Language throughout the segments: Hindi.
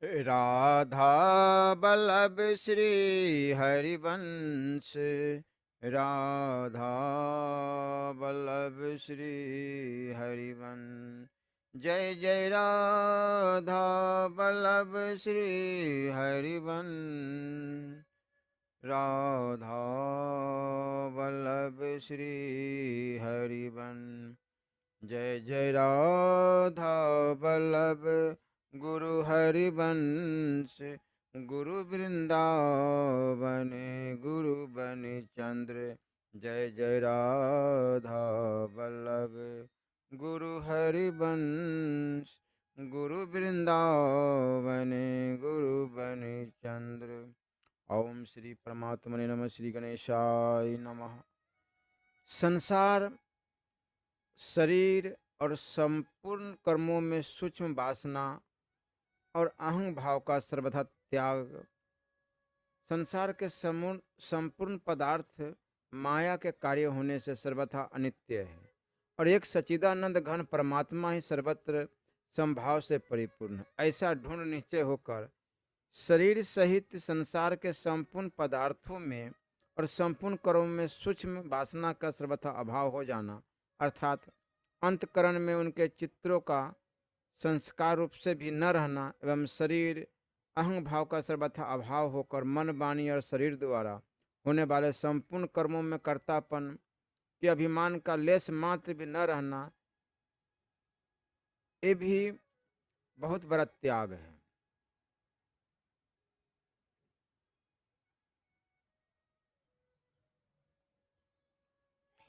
राधा बल्लभ श्री हरिवंश। राधा बल्लभ श्री हरिवंश। जय जय राधा बल्लभ श्री हरिवंश। राधा वल्लभ श्री हरिवंश। जय जय राधा वल्लभ गुरु हरिवंश। गुरु वृंदावन गुरु बनि चंद्र। जय जय राधा वल्लभ गुरु हरिवंश। गुरु वृंदावन गुरु बनि चंद्र। ओम श्री परमात्मने नमः। श्री गणेशाय नमः। संसार, शरीर और संपूर्ण कर्मों में सूक्ष्म वासना और अहं भाव का सर्वथा त्याग। संसार के संपूर्ण पदार्थ माया के कार्य होने से सर्वथा अनित्य है और एक सच्चिदानंद घन परमात्मा ही सर्वत्र संभाव से परिपूर्ण है। ऐसा ढूंढ निश्चय होकर शरीर सहित संसार के संपूर्ण पदार्थों में और संपूर्ण कर्मों में सूक्ष्म वासना का सर्वथा अभाव हो जाना, अर्थात अंतकरण में उनके चित्रों का संस्कार रूप से भी न रहना एवं शरीर अहं भाव का सर्वथा अभाव होकर मन, वाणी और शरीर द्वारा होने वाले संपूर्ण कर्मों में कर्तापन के अभिमान का लेश मात्र भी न रहना, ये भी बहुत बड़ा त्याग है।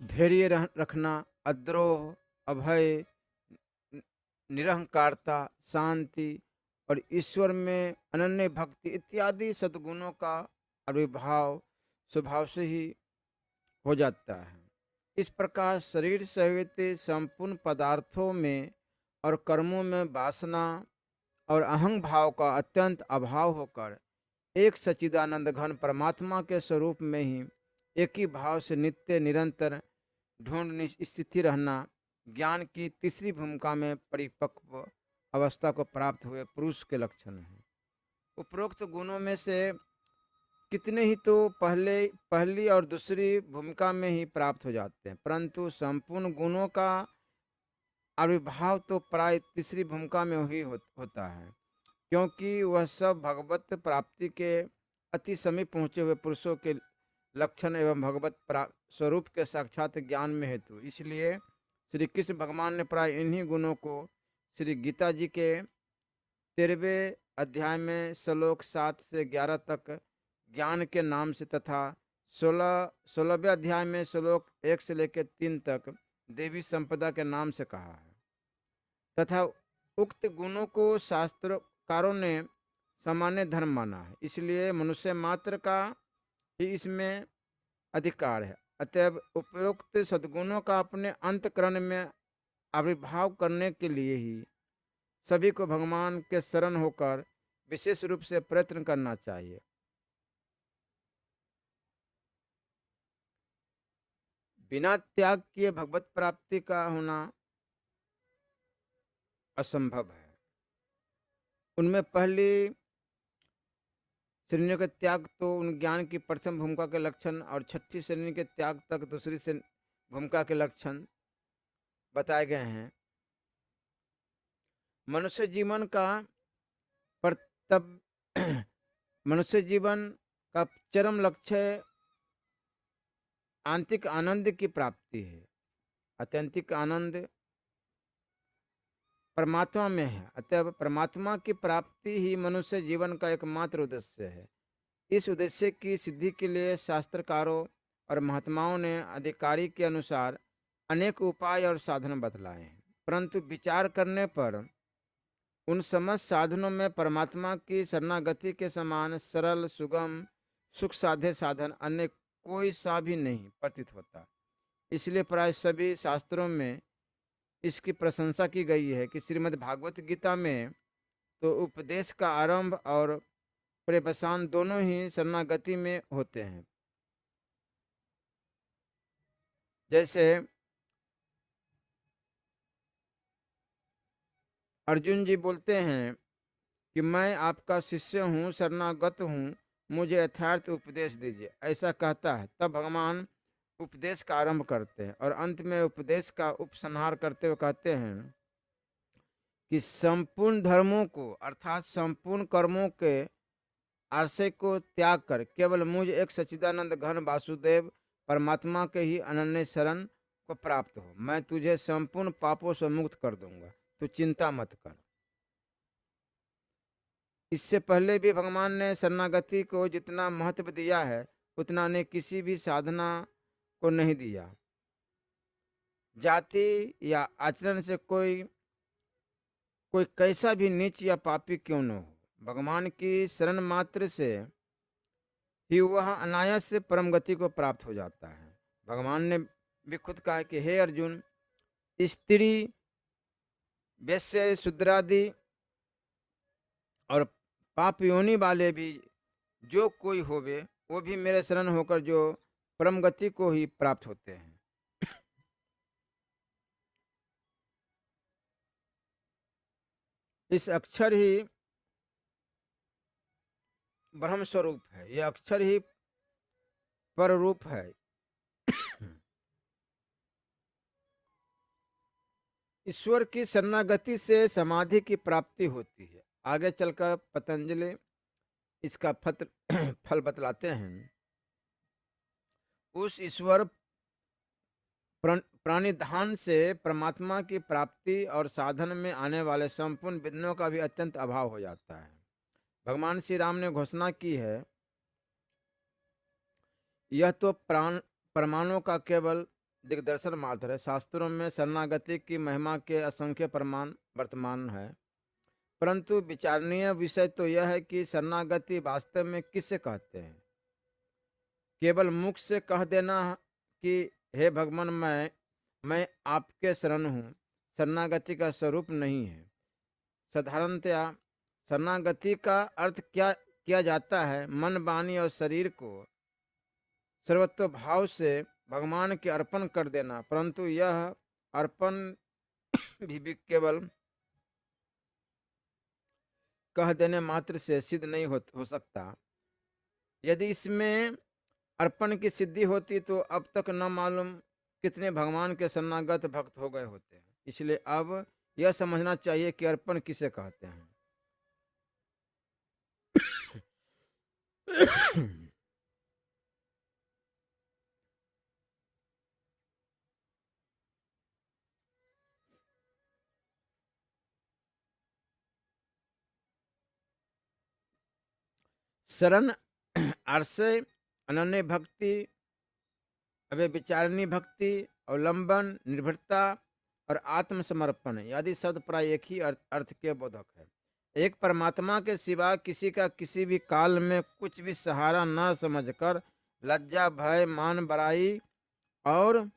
धैर्य रखना, अद्रोह, अभय, निरहंकारता, शांति और ईश्वर में अनन्य भक्ति इत्यादि सद्गुणों का आविर्भाव स्वभाव से ही हो जाता है। इस प्रकार शरीर सहित संपूर्ण पदार्थों में और कर्मों में वासना और अहंग भाव का अत्यंत अभाव होकर एक सच्चिदानंद घन परमात्मा के स्वरूप में ही एक ही भाव से नित्य निरंतर ढूंढ स्थिति रहना ज्ञान की तीसरी भूमिका में परिपक्व अवस्था को प्राप्त हुए पुरुष के लक्षण है। उपरोक्त गुणों में से कितने ही तो पहली और दूसरी भूमिका में ही प्राप्त हो जाते हैं, परंतु संपूर्ण गुणों का आविर्भाव तो प्राय तीसरी भूमिका में ही होता है, क्योंकि वह सब भगवत प्राप्ति के अति समीप पहुँचे हुए पुरुषों के लक्षण एवं भगवत स्वरूप के साक्षात ज्ञान में हेतु। इसलिए श्री कृष्ण भगवान ने प्राय इन्हीं गुणों को श्री गीता जी के 13वें अध्याय में श्लोक 7 से 11 तक ज्ञान के नाम से तथा 16वें अध्याय में श्लोक 1 से लेकर 3 तक देवी संपदा के नाम से कहा है तथा उक्त गुणों को शास्त्रकारों ने सामान्य धर्म माना है। इसलिए मनुष्य मात्र का ही इसमें अधिकार है। अतएव उपयुक्त सद्गुणों का अपने अंतकरण में आविर्भाव करने के लिए ही सभी को भगवान के शरण होकर विशेष रूप से प्रयत्न करना चाहिए। बिना त्याग किए भगवत प्राप्ति का होना असंभव है। उनमें पहली श्रेणियों के त्याग तो उन ज्ञान की प्रथम भूमिका के लक्षण और छठी श्रेणी के त्याग तक दूसरी से भूमिका के लक्षण बताए गए हैं। मनुष्य जीवन का मनुष्य जीवन का चरम लक्ष्य आंतरिक आनंद की प्राप्ति है। आत्यंतिक आनंद परमात्मा में है। अतः परमात्मा की प्राप्ति ही मनुष्य जीवन का एकमात्र उद्देश्य है। इस उद्देश्य की सिद्धि के लिए शास्त्रकारों और महात्माओं ने अधिकारी के अनुसार अनेक उपाय और साधन बतलाए हैं, परंतु विचार करने पर उन समस्त साधनों में परमात्मा की शरणागति के समान सरल, सुगम, सुख साध्य साधन अन्य कोई सा भी नहीं प्रतीत होता। इसलिए प्राय सभी शास्त्रों में इसकी प्रशंसा की गई है कि श्रीमद् भागवत गीता में तो उपदेश का आरंभ और पर्यवसान दोनों ही शरणागति में होते हैं। जैसे अर्जुन जी बोलते हैं कि मैं आपका शिष्य हूँ, शरणागत हूँ, मुझे यथार्थ उपदेश दीजिए, ऐसा कहता है, तब भगवान उपदेश का आरंभ करते हैं और अंत में उपदेश का उपसंहार करते हुए कहते हैं कि संपूर्ण धर्मों को अर्थात संपूर्ण कर्मों के आशय को त्याग कर केवल मुझ एक सच्चिदानंद घन वासुदेव परमात्मा के ही अनन्य शरण को प्राप्त हो। मैं तुझे संपूर्ण पापों से मुक्त कर दूंगा, तू चिंता मत कर। इससे पहले भी भगवान ने शरणागति को जितना महत्व दिया है उतना ने किसी भी साधना को नहीं दिया। जाति या आचरण से कोई कोई कैसा भी नीच या पापी क्यों न हो, भगवान की शरण मात्र से ही वह अनायास से परम गति को प्राप्त हो जाता है। भगवान ने भी खुद कहा कि हे अर्जुन, स्त्री, वैश्य, शूद्रादि और पाप योनि वाले भी जो कोई होवे, वो भी मेरे शरण होकर जो परम गति को ही प्राप्त होते हैं। इस अक्षर ही ब्रह्म स्वरूप है, यह अक्षर ही पर रूप है। ईश्वर की शरणागति से समाधि की प्राप्ति होती है। आगे चलकर पतंजलि इसका फल बतलाते हैं। उस ईश्वर प्राणिधान से परमात्मा की प्राप्ति और साधन में आने वाले संपूर्ण विघ्नों का भी अत्यंत अभाव हो जाता है। भगवान श्री राम ने घोषणा की है, यह तो परमाणु का केवल दिग्दर्शन मात्र है। शास्त्रों में शरणागति की महिमा के असंख्य प्रमाण वर्तमान है, परंतु विचारणीय विषय तो यह है कि शरणागति वास्तव में किससे कहते हैं। केवल मुख से कह देना कि हे भगवान मैं आपके शरण हूँ, शरणागति का स्वरूप नहीं है। साधारणतया शरणागति का अर्थ क्या किया जाता है, मन, वाणी और शरीर को सर्वत्व भाव से भगवान के अर्पण कर देना, परंतु यह अर्पण भी केवल कह देने मात्र से सिद्ध नहीं हो सकता। यदि इसमें अर्पण की सिद्धि होती तो अब तक न मालूम कितने भगवान के शरणागत भक्त हो गए होते हैं। इसलिए अब यह समझना चाहिए कि अर्पण किसे कहते हैं। शरण, आश्रय, अनन्य भक्ति, विचारणी भक्ति, अवलंबन, निर्भरता और आत्मसमर्पण आदि शब्द प्राय एक ही अर्थ के बोधक है। एक परमात्मा के सिवा किसी का किसी भी काल में कुछ भी सहारा न समझकर लज्जा, भय, मान, बड़ाई और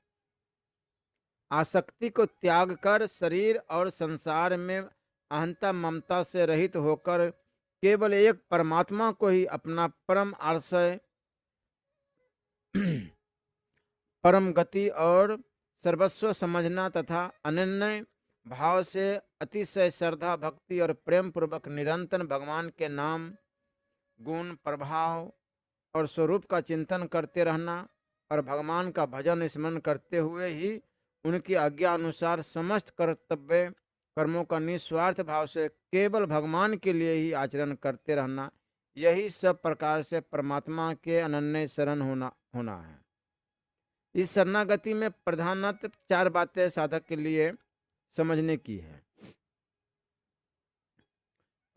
आसक्ति को त्याग कर शरीर और संसार में अहंता ममता से रहित होकर केवल एक परमात्मा को ही अपना परम आश्रय, परम गति और सर्वस्व समझना तथा अनन्य भाव से अतिशय श्रद्धा, भक्ति और प्रेम पूर्वक निरंतर भगवान के नाम, गुण, प्रभाव और स्वरूप का चिंतन करते रहना और भगवान का भजन स्मरण करते हुए ही उनकी आज्ञा अनुसार समस्त कर्तव्य कर्मों का निस्वार्थ भाव से केवल भगवान के लिए ही आचरण करते रहना, यही सब प्रकार से परमात्मा के अनन्य शरण होना है। इस शरणागति में प्रधानतः 4 बातें साधक के लिए समझने की है।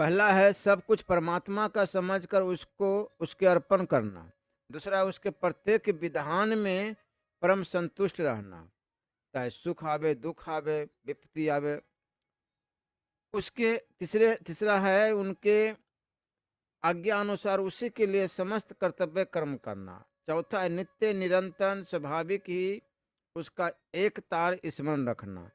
पहला है सब कुछ परमात्मा का समझकर उसको उसके अर्पण करना। दूसरा, उसके प्रत्येक विधान में परम संतुष्ट रहना, चाहे सुख आवे, दुख आवे, विपत्ति आवे। उसके तीसरा है उनके आज्ञा अनुसार उसी के लिए समस्त कर्तव्य कर्म करना। चौथा है नित्य निरंतर स्वाभाविक ही उसका एक तार स्मरण रखना।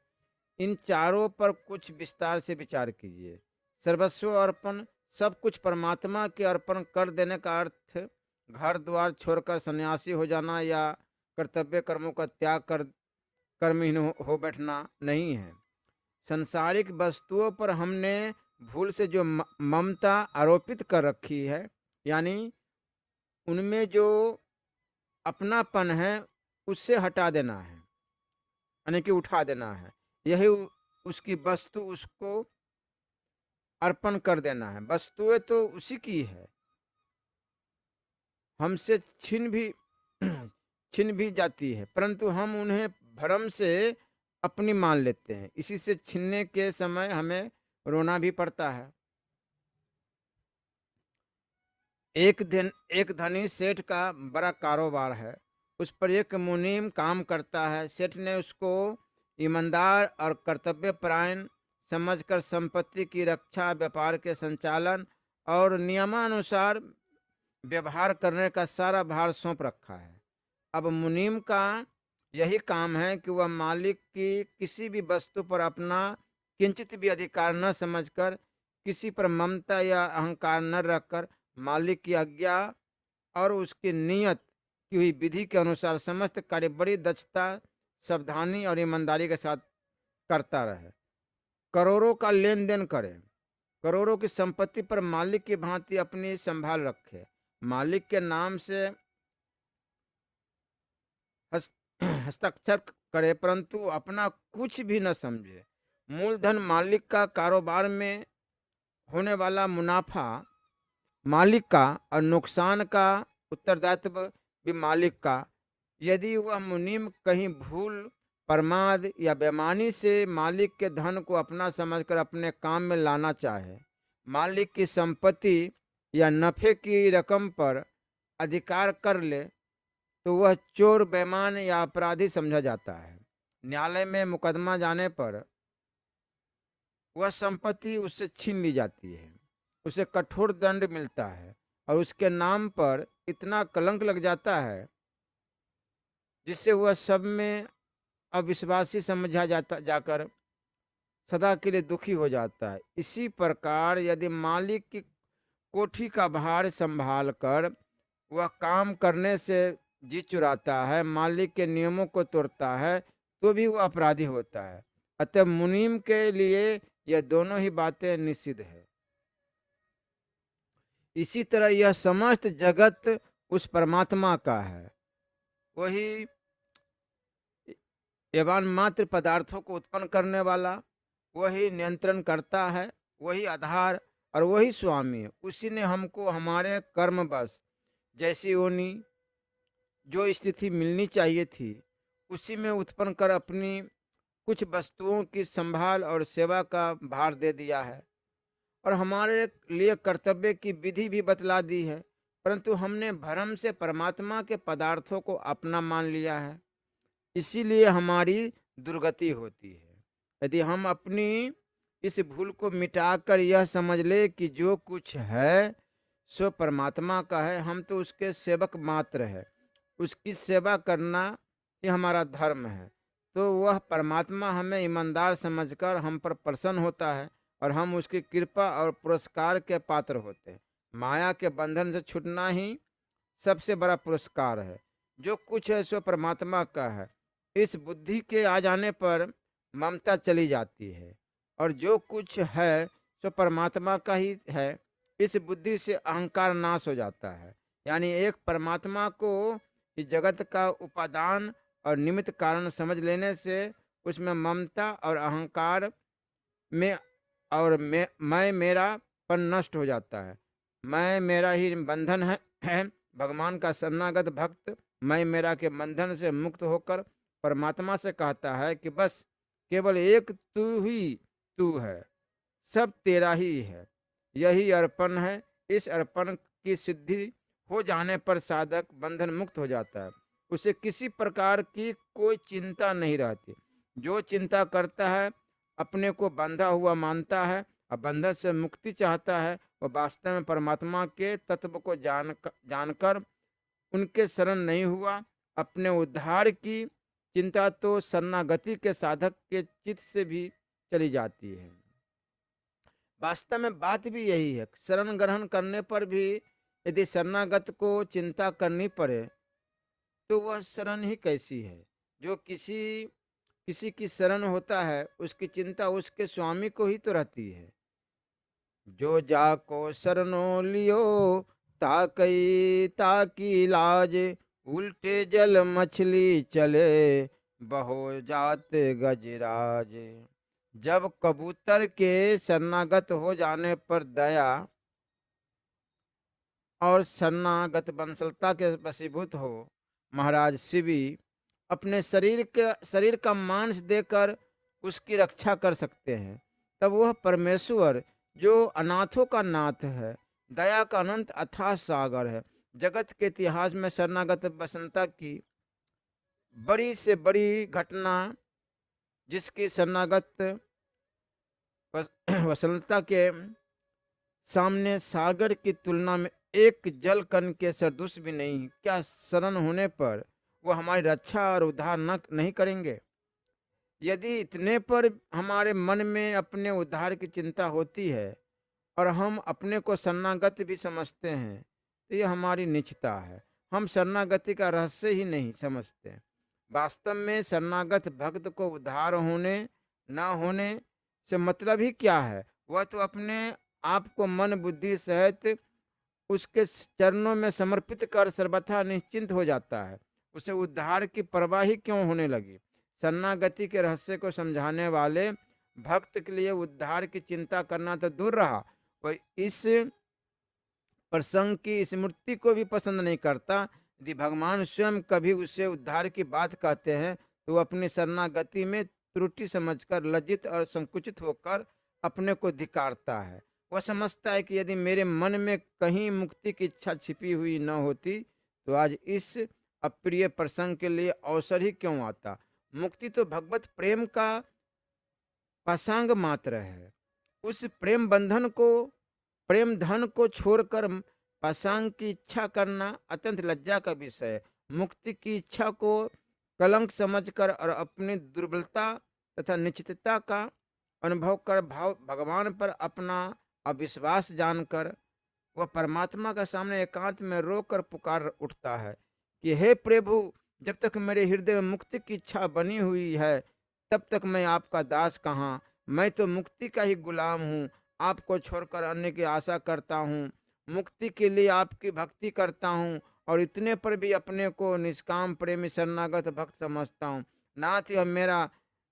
इन चारों पर कुछ विस्तार से विचार कीजिए। सर्वस्व अर्पण, सब कुछ परमात्मा के अर्पण कर देने का अर्थ घर द्वार छोड़कर सन्यासी हो जाना या कर्तव्य कर्मों का त्याग कर कर्महीन हो बैठना नहीं है। संसारिक वस्तुओं पर हमने भूल से जो ममता आरोपित कर रखी है, यानी उनमें जो अपनापन है उससे हटा देना है, यानी कि उठा देना है। यही उसकी वस्तु उसको अर्पण कर देना है। वस्तुएं तो उसी की है, हमसे छिन भी जाती है, परंतु हम उन्हें भ्रम से अपनी मान लेते हैं। इसी से छीनने के समय हमें रोना भी पड़ता है। एक धनी सेठ का बड़ा कारोबार है। उस पर एक मुनीम काम करता है। सेठ ने उसको ईमानदार और कर्तव्यपरायण समझकर संपत्ति की रक्षा, व्यापार के संचालन और नियमानुसार व्यवहार करने का सारा भार सौंप रखा है। अब मुनीम का यही काम है कि वह मालिक की किसी भी वस्तु पर अपना किंचित भी अधिकार न समझकर, किसी पर ममता या अहंकार न रखकर, मालिक की आज्ञा और उसकी नियत की हुई विधि के अनुसार समस्त कार्य बड़ी दक्षता, सावधानी और ईमानदारी के साथ करता रहे। करोड़ों का लेन देन करे, करोड़ों की संपत्ति पर मालिक की भांति अपनी संभाल रखे, मालिक के नाम से हस्ताक्षर करे, परंतु अपना कुछ भी न समझे। मूलधन मालिक का, कारोबार में होने वाला मुनाफा मालिक का और नुकसान का उत्तरदायित्व भी मालिक का। यदि वह मुनीम कहीं भूल, प्रमाद या बेईमानी से मालिक के धन को अपना समझकर अपने काम में लाना चाहे, मालिक की संपत्ति या नफे की रकम पर अधिकार कर ले, तो वह चोर, बेईमान या अपराधी समझा जाता है। न्यायालय में मुकदमा जाने पर वह संपत्ति उससे छीन ली जाती है, उसे कठोर दंड मिलता है और उसके नाम पर इतना कलंक लग जाता है जिससे वह सब में अविश्वासी समझा जाकर सदा के लिए दुखी हो जाता है। इसी प्रकार यदि मालिक की कोठी का भार संभाल कर वह काम करने से जी चुराता है, मालिक के नियमों को तोड़ता है, तो भी वह अपराधी होता है। अतः मुनीम के लिए यह दोनों ही बातें निषिद्ध है। इसी तरह यह समस्त जगत उस परमात्मा का है। वही एवं मात्र पदार्थों को उत्पन्न करने वाला, वही नियंत्रण करता है, वही आधार और वही स्वामी है। उसी ने हमको हमारे कर्मवश जैसी होनी जो स्थिति मिलनी चाहिए थी, उसी में उत्पन्न कर अपनी कुछ वस्तुओं की संभाल और सेवा का भार दे दिया है और हमारे लिए कर्तव्य की विधि भी बतला दी है। परंतु हमने भ्रम से परमात्मा के पदार्थों को अपना मान लिया है, इसीलिए हमारी दुर्गति होती है। यदि हम अपनी इस भूल को मिटाकर यह समझ ले कि जो कुछ है सो परमात्मा का है, हम तो उसके सेवक मात्र है, उसकी सेवा करना ही हमारा धर्म है, तो वह परमात्मा हमें ईमानदार समझकर हम पर प्रसन्न होता है और हम उसकी कृपा और पुरस्कार के पात्र होते हैं। माया के बंधन से छूटना ही सबसे बड़ा पुरस्कार है। जो कुछ है सो परमात्मा का है, इस बुद्धि के आ जाने पर ममता चली जाती है और जो कुछ है सो परमात्मा का ही है, इस बुद्धि से अहंकार नाश हो जाता है। यानी एक परमात्मा को इस जगत का उपादान और निमित्त कारण समझ लेने से उसमें ममता और अहंकार में और मैं मेरा पन नष्ट हो जाता है। मैं मेरा ही बंधन है। भगवान का शरणागत भक्त मैं मेरा के बंधन से मुक्त होकर परमात्मा से कहता है कि बस केवल एक तू ही तू है, सब तेरा ही है, यही अर्पण है। इस अर्पण की सिद्धि हो जाने पर साधक बंधन मुक्त हो जाता है, उसे किसी प्रकार की कोई चिंता नहीं रहती। जो चिंता करता है अपने को बंधा हुआ मानता है और बंधन से मुक्ति चाहता है, वह वास्तव में परमात्मा के तत्व को जानकर उनके शरण नहीं हुआ। अपने उद्धार की चिंता तो शरणागति के साधक के चित्त से भी चली जाती है। वास्तव में बात भी यही है। शरण ग्रहण करने पर भी यदि शरणागत को चिंता करनी पड़े तो वह शरण ही कैसी है। जो किसी की शरण होता है उसकी चिंता उसके स्वामी को ही तो रहती है। जो जाको शरणो लियो ताकई ताकी लाज, उल्टे जल मछली चले बहो जात गजराज। जब कबूतर के शरणागत हो जाने पर दया और शरणागत बंसलता के वशीभूत हो, महाराज शिवी अपने शरीर का मांस देकर उसकी रक्षा कर सकते हैं। तब वह परमेश्वर जो अनाथों का नाथ है, दया का अनंत अथाह सागर है, जगत के इतिहास में शरणागत बसंता की बड़ी से बड़ी घटना, जिसकी शरणागत वसंता के सामने सागर की तुलना में एक जल कण के सदृश भी नहीं। क्या शरण होने पर वो हमारी रक्षा और उद्धार नहीं करेंगे? यदि इतने पर हमारे मन में अपने उद्धार की चिंता होती है और हम अपने को शरणागत भी समझते हैं, तो यह हमारी नीचता है। हम शरणागति का रहस्य ही नहीं समझते। वास्तव में शरणागत भक्त को उद्धार होने न होने से मतलब ही क्या है? वह तो अपने आप को मन बुद्धि सहित उसके चरणों में समर्पित कर सर्वथा निश्चिंत हो जाता है। उसे उद्धार की परवाह ही क्यों होने लगी? शरणागति के रहस्य को समझाने वाले भक्त के लिए उद्धार की चिंता करना तो दूर रहा, वह इस प्रसंग की स्मृति को भी पसंद नहीं करता। यदि भगवान स्वयं कभी उससे उद्धार की बात कहते हैं, तो वह अपनी शरणागति में त्रुटि समझकर लज्जित और संकुचित होकर अपने को धिक्कारता है। वह समझता है कि यदि मेरे मन में कहीं मुक्ति की इच्छा छिपी हुई न होती, तो आज इस अप्रिय प्रसंग के लिए अवसर ही क्यों आता। मुक्ति तो भगवत प्रेम का पासांग मात्र है। उस प्रेम बंधन को, प्रेम धन को छोड़कर पासांग की इच्छा करना अत्यंत लज्जा का विषय है। मुक्ति की इच्छा को कलंक समझकर और अपनी दुर्बलता तथा निश्चितता का अनुभव कर भगवान पर अपना अविश्वास जानकर वह परमात्मा के सामने एकांत में रोकर पुकार उठता है कि हे प्रभु, जब तक मेरे हृदय में मुक्ति की इच्छा बनी हुई है, तब तक मैं आपका दास कहाँ। मैं तो मुक्ति का ही गुलाम हूँ, आपको छोड़कर अन्य की आशा करता हूँ, मुक्ति के लिए आपकी भक्ति करता हूँ, और इतने पर भी अपने को निष्काम प्रेमी शरणागत भक्त समझता हूँ। नाथ, यह मेरा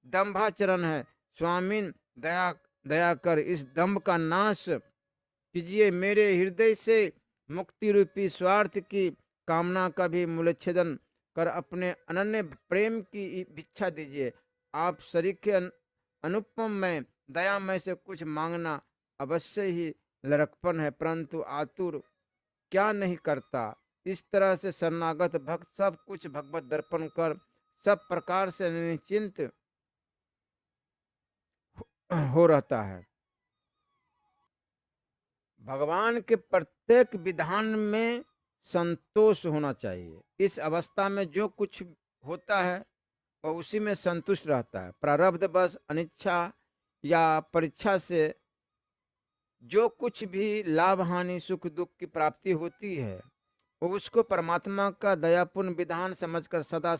दंभाचरण है। स्वामी, दया दया कर इस दंभ का नाश कीजिए। मेरे हृदय से मुक्ति रूपी स्वार्थ की कामना का भी मूलच्छेदन कर अपने अनन्य प्रेम की भिक्षा दीजिए। आप शरीक अनुपम में दया में से कुछ मांगना अवश्य ही लड़कपन है, परंतु आतुर क्या नहीं करता। इस तरह से शरणागत भक्त सब कुछ भगवत दर्पण कर सब प्रकार से निश्चिंत हो रहता है। भगवान के प्रत्येक विधान में संतोष होना चाहिए। इस अवस्था में जो कुछ होता है वह उसी में संतुष्ट रहता है। प्रारब्ध बस अनिच्छा या परीक्षा से जो कुछ भी लाभ हानि सुख दुख की प्राप्ति होती है, वो उसको परमात्मा का दयापूर्ण विधान समझकर सदा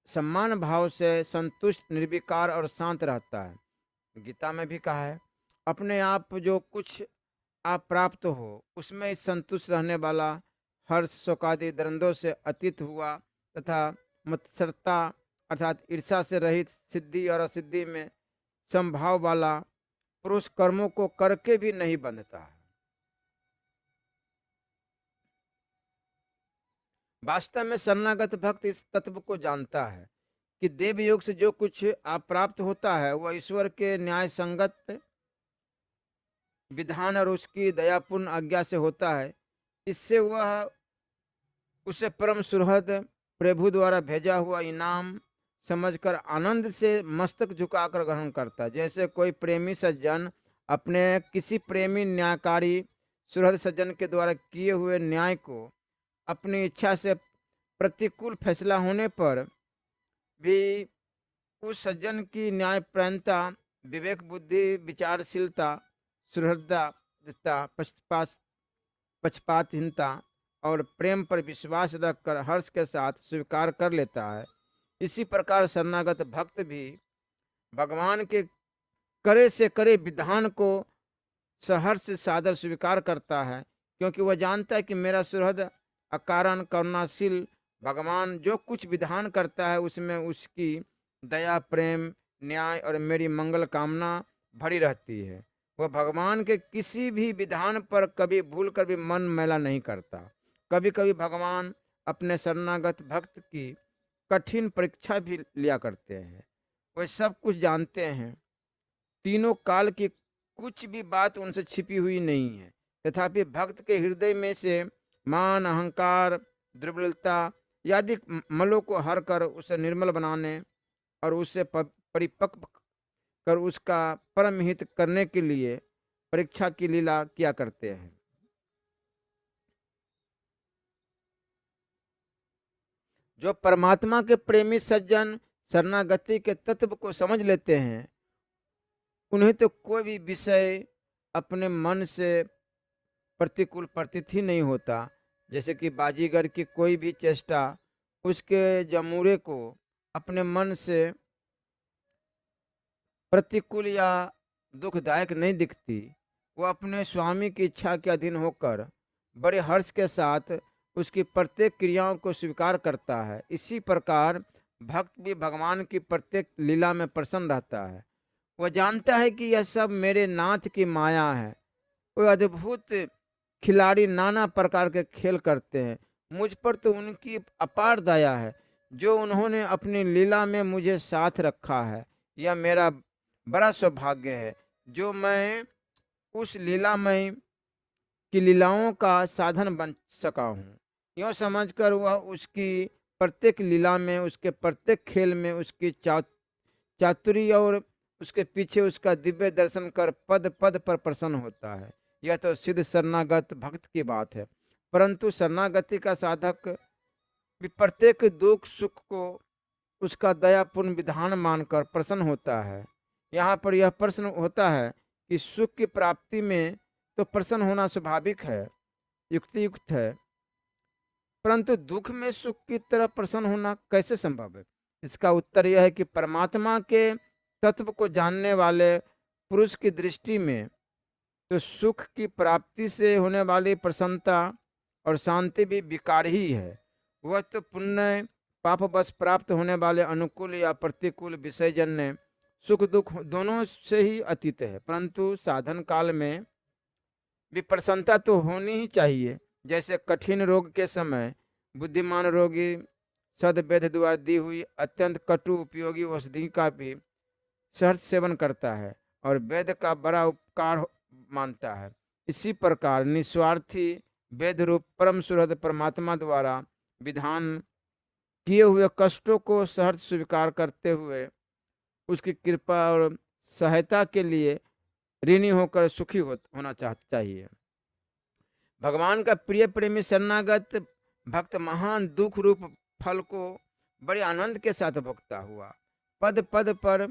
सम्मान भाव से संतुष्ट, निर्विकार और शांत रहता है। गीता में भी कहा है, अपने आप जो कुछ आप प्राप्त हो उसमें संतुष्ट रहने वाला, हर्ष शोकादि द्वंद्वों से अतीत हुआ तथा मत्सरता अर्थात ईर्षा से रहित, सिद्धि और असिद्धि में संभाव वाला पुरुष कर्मों को करके भी नहीं बंधता है। वास्तव में शरणागत भक्त इस तत्व को जानता है कि देव योग से जो कुछ आप प्राप्त होता है वह ईश्वर के न्याय संगत विधान और उसकी दयापूर्ण आज्ञा से होता है। इससे वह उसे परम सुहृद प्रभु द्वारा भेजा हुआ इनाम समझकर आनंद से मस्तक झुकाकर ग्रहण करता है। जैसे कोई प्रेमी सज्जन अपने किसी प्रेमी न्यायकारी सुहृद सज्जन के द्वारा किए हुए न्याय को अपनी इच्छा से प्रतिकूल फैसला होने पर भी उस सज्जन की न्यायपरायणता, विवेक बुद्धि, विचारशीलता, सुहृदता, पक्षपातहीनता और प्रेम पर विश्वास रखकर हर्ष के साथ स्वीकार कर लेता है। इसी प्रकार शरणागत भक्त भी भगवान के करे से करे विधान को सहर्ष सादर स्वीकार करता है, क्योंकि वह जानता है कि मेरा सुहृद अकारण करुणाशील भगवान जो कुछ विधान करता है उसमें उसकी दया, प्रेम, न्याय और मेरी मंगल कामना भरी रहती है। वह भगवान के किसी भी विधान पर कभी भूल कर भी मन मैला नहीं करता। कभी कभी भगवान अपने शरणागत भक्त की कठिन परीक्षा भी लिया करते हैं। वे सब कुछ जानते हैं, तीनों काल की कुछ भी बात उनसे छिपी हुई नहीं है। तथापि भक्त के हृदय में से मान, अहंकार, दुर्बलता आदि मलों को हर कर उसे निर्मल बनाने और उससे परिपक्व कर उसका परम हित करने के लिए परीक्षा की लीला किया करते हैं। जो परमात्मा के प्रेमी सज्जन शरणागति के तत्व को समझ लेते हैं, उन्हें तो कोई भी विषय अपने मन से प्रतिकूल प्रतीत ही नहीं होता। जैसे कि बाजीगर की कोई भी चेष्टा उसके जमूरे को अपने मन से प्रतिकूल या दुखदायक नहीं दिखती। वह अपने स्वामी की इच्छा के अधीन होकर बड़े हर्ष के साथ उसकी प्रत्येक क्रियाओं को स्वीकार करता है। इसी प्रकार भक्त भी भगवान की प्रत्येक लीला में प्रसन्न रहता है। वह जानता है कि यह सब मेरे नाथ की माया है। वह अद्भुत खिलाड़ी नाना प्रकार के खेल करते हैं। मुझ पर तो उनकी अपार दया है, जो उन्होंने अपनी लीला में मुझे साथ रखा है। यह मेरा बड़ा सौभाग्य है जो मैं उस लीलामय की लीलाओं का साधन बन सका हूँ। यूँ समझकर वह उसकी प्रत्येक लीला में, उसके प्रत्येक खेल में उसकी चातुरी और उसके पीछे उसका दिव्य दर्शन कर पद पद पर प्रसन्न होता है। यह तो सिद्ध शरणागत भक्त की बात है। परंतु शरणागति का साधक भी प्रत्येक दुख सुख को उसका दयापूर्ण विधान मानकर प्रसन्न होता है। यहाँ पर यह प्रश्न होता है कि सुख की प्राप्ति में तो प्रसन्न होना स्वाभाविक है, युक्तियुक्त है, परंतु दुख में सुख की तरह प्रसन्न होना कैसे संभव है? इसका उत्तर यह है कि परमात्मा के तत्व को जानने वाले पुरुष की दृष्टि में तो सुख की प्राप्ति से होने वाली प्रसन्नता और शांति भी विकार ही है। वह तो पुण्य पाप बस प्राप्त होने वाले अनुकूल या प्रतिकूल विषयजन्य सुख दुख दोनों से ही अतीत है। परंतु साधन काल में भी प्रसन्नता तो होनी ही चाहिए। जैसे कठिन रोग के समय बुद्धिमान रोगी सदवेद द्वारा दी हुई अत्यंत कटु उपयोगी औषधि का भी सहर्ष सेवन करता है और वेद का बड़ा उपकार मानता है। इसी प्रकार निस्वार्थी वेद रूप परम सुहृद परमात्मा द्वारा विधान किए हुए कष्टों को सहर्ष स्वीकार करते हुए उसकी कृपा और सहायता के लिए ऋणी होकर सुखी होना चाहिए। भगवान का प्रिय प्रेमी शरणागत भक्त महान दुख रूप फल को बड़े आनंद के साथ भुगता हुआ पद पद पर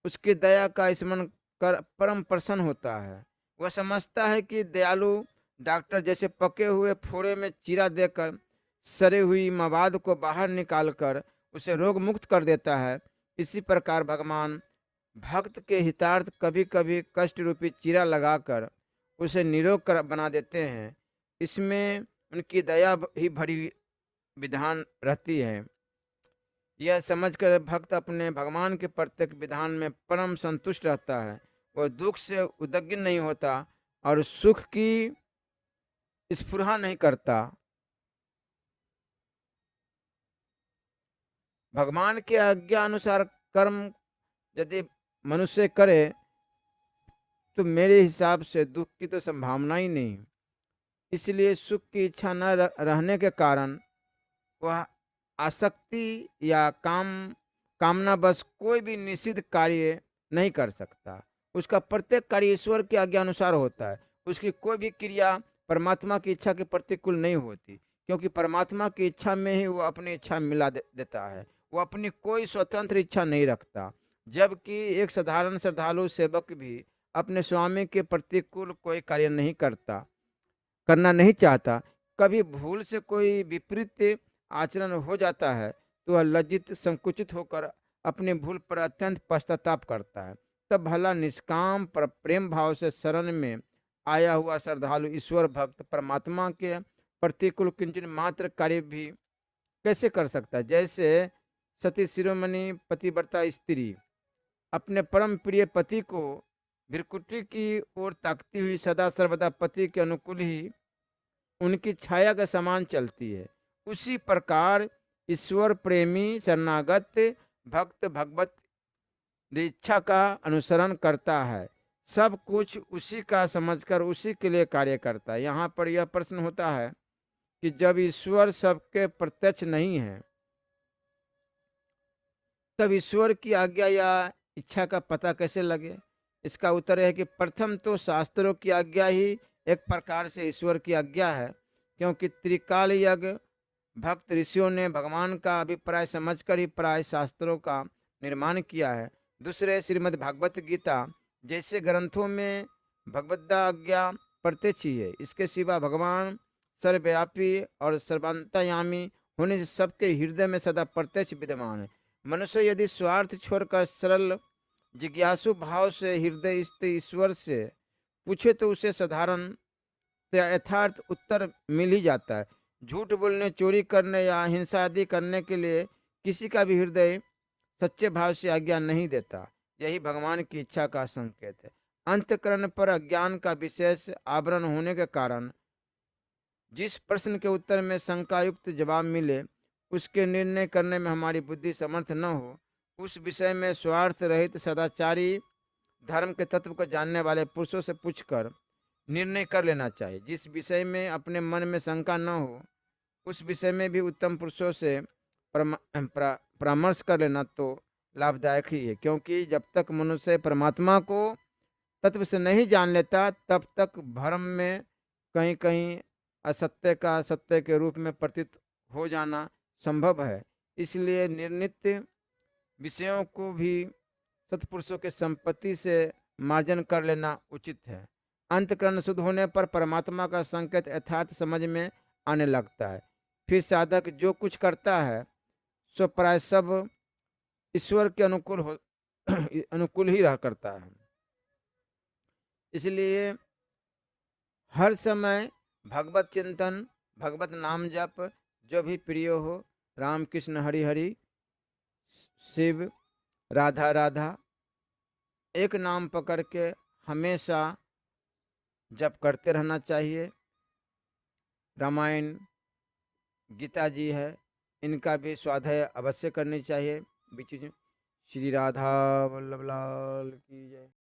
उसकी दया का स्मरण कर परम प्रसन्न होता है। वह समझता है कि दयालु डॉक्टर जैसे पके हुए फोड़े में चीरा देकर सड़ी हुई मवाद को बाहर निकालकर उसे रोग मुक्त कर देता है, इसी प्रकार भगवान भक्त के हितार्थ कभी कभी कष्ट रूपी चीरा लगाकर उसे निरोग कर बना देते हैं। इसमें उनकी दया ही भरी विधान रहती है। यह समझकर भक्त अपने भगवान के प्रत्येक विधान में परम संतुष्ट रहता है। वह दुख से उद्विग्न नहीं होता और सुख की स्फुरहा नहीं करता। भगवान के आज्ञा अनुसार कर्म यदि मनुष्य करे तो मेरे हिसाब से दुख की तो संभावना ही नहीं। इसलिए सुख की इच्छा न रहने के कारण वह आसक्ति या कामना बस कोई भी निषिद्ध कार्य नहीं कर सकता। उसका प्रत्येक कार्य ईश्वर की आज्ञा अनुसार होता है। उसकी कोई भी क्रिया परमात्मा की इच्छा के प्रतिकूल नहीं होती, क्योंकि परमात्मा की इच्छा में ही वो अपनी इच्छा मिला देता है। वो अपनी कोई स्वतंत्र इच्छा नहीं रखता। जबकि एक साधारण श्रद्धालु सेवक भी अपने स्वामी के प्रतिकूल कोई कार्य नहीं करना नहीं चाहता। कभी भूल से कोई विपरीत आचरण हो जाता है तो वह लज्जित संकुचित होकर अपनी भूल पर अत्यंत पश्चाताप करता है। तब भला निष्काम पर प्रेम भाव से शरण में आया हुआ श्रद्धालु ईश्वर भक्त परमात्मा के प्रतिकूल किंचन मात्र कार्य भी कैसे कर सकता है? जैसे सती शिरोमणि पतिव्रता स्त्री अपने परम प्रिय पति को भृकुटी की ओर ताकती हुई सदा सर्वदा पति के अनुकूल ही उनकी छाया के समान चलती है, उसी प्रकार ईश्वर प्रेमी शरणागत भक्त भगवत दीक्षा का अनुसरण करता है, सब कुछ उसी का समझकर उसी के लिए कार्य करता है। यहाँ पर यह प्रश्न होता है कि जब ईश्वर सबके प्रत्यक्ष नहीं है, तब ईश्वर की आज्ञा या इच्छा का पता कैसे लगे? इसका उत्तर है कि प्रथम तो शास्त्रों की आज्ञा ही एक प्रकार से ईश्वर की आज्ञा है, क्योंकि त्रिकाल यज्ञ भक्त ऋषियों ने भगवान का अभिप्राय समझकर ही प्राय शास्त्रों का निर्माण किया है। दूसरे श्रीमद् भागवत गीता जैसे ग्रंथों में भगवद्दा आज्ञा प्रत्यक्ष ही है। इसके सिवा भगवान सर्वव्यापी और सर्वांतर्यामी होने से सबके हृदय में सदा प्रत्यक्ष विद्यमान है। मनुष्य यदि स्वार्थ छोड़कर सरल जिज्ञासु भाव से हृदय स्थित ईश्वर से पूछे तो उसे साधारण यथार्थ उत्तर मिल ही जाता है। झूठ बोलने, चोरी करने या हिंसा आदि करने के लिए किसी का भी हृदय सच्चे भाव से आज्ञा नहीं देता। यही भगवान की इच्छा का संकेत है। अंतःकरण पर अज्ञान का विशेष आवरण होने के कारण जिस प्रश्न के उत्तर में शंकायुक्त जवाब मिले, उसके निर्णय करने में हमारी बुद्धि समर्थ न हो, उस विषय में स्वार्थ रहित सदाचारी धर्म के तत्व को जानने वाले पुरुषों से पूछकर निर्णय कर लेना चाहिए। जिस विषय में अपने मन में शंका न हो, उस विषय में भी उत्तम पुरुषों से परामर्श कर लेना तो लाभदायक ही है, क्योंकि जब तक मनुष्य परमात्मा को तत्व से नहीं जान लेता, तब तक भ्रम में कहीं कहीं असत्य का सत्य के रूप में प्रतीत हो जाना संभव है। इसलिए निर्णित विषयों को भी सत्पुरुषों के संपत्ति से मार्जन कर लेना उचित है। अंतःकरण शुद्ध होने पर परमात्मा का संकेत यथार्थ समझ में आने लगता है। फिर साधक जो कुछ करता है सो प्राय सब ईश्वर के अनुकूल ही रह करता है। इसलिए हर समय भगवत चिंतन, भगवत नाम जप जो भी प्रिय हो, राम कृष्ण हरि हरि, शिव राधा राधा, एक नाम पकड़ के हमेशा जप करते रहना चाहिए। रामायण, गीता जी है, इनका भी स्वाध्याय अवश्य करनी चाहिए बीच में। श्री राधा वल्लभ लाल की जय।